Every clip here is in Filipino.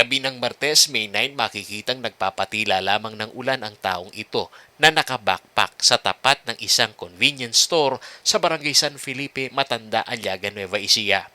Gabi ng Martes, May 9, makikitang nagpapatila lamang ng ulan ang taong ito na nakabackpack sa tapat ng isang convenience store sa Barangay San Felipe, Matanda, Aliaga, Nueva Ecija.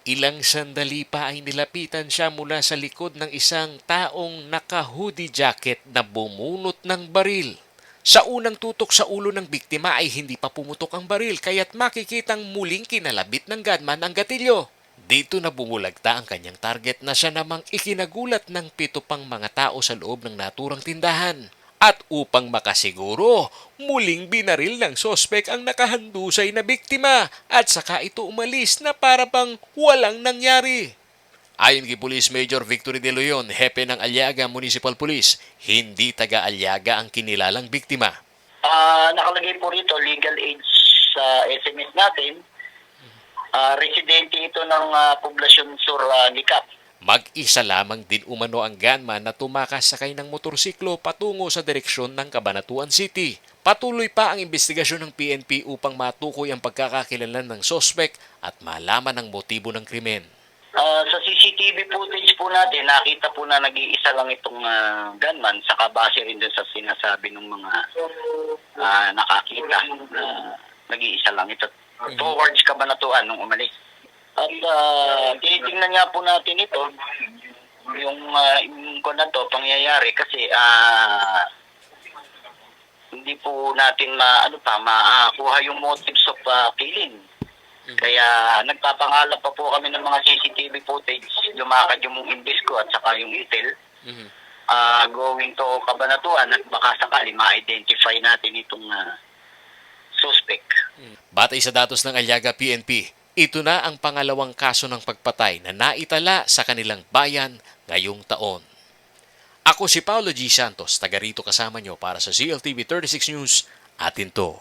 Ilang sandali pa ay nilapitan siya mula sa likod ng isang taong naka-hoodie jacket na bumunot ng baril. Sa unang tutok sa ulo ng biktima ay hindi pa pumutok ang baril kaya't makikitang muling kinalabit ng gunman ang gatilyo. Dito na bumulagta ang kanyang target na siya namang ikinagulat ng 7 pang mga tao sa loob ng naturang tindahan. At upang makasiguro, muling binaril ng sospek ang nakahandusay na biktima at saka ito umalis na para bang walang nangyari. Ayon kay Police Major Victory De Leon, hepe ng Aliaga Municipal Police, hindi taga-Aliaga ang kinilalang biktima. Nakalagay po rito, legal age sa SMS natin. Residente ito ng Poblacion Sur, Licap. Mag-isa lamang din umano ang gunman na tumakas sakay ng motorsiklo patungo sa direksyon ng Cabanatuan City. Patuloy pa ang investigasyon ng PNP upang matukoy ang pagkakakilanlan ng sospek at malaman ang motibo ng krimen. Sa CCTV footage po natin, nakita po na nag-iisa lang itong gunman, saka base rin dun sa sinasabi ng mga nakakita na nag-iisa lang ito. Towards Cabanatuan nung umalis. At tinitingnan nga po natin ito, yung na to, pangyayari kasi hindi po natin makakuha yung motives of killing. Kaya nagpapangalap pa po kami ng mga CCTV footage, lumakad yung Imbisco at saka yung Intel, going to Cabanatuan at baka sakali ma-identify natin itong suspect. Batay sa datos ng Aliaga PNP, ito na ang pangalawang kaso ng pagpatay na naitala sa kanilang bayan ngayong taon. Ako si Paulo G. Santos, taga rito kasama nyo para sa CLTV 36 News, atin to.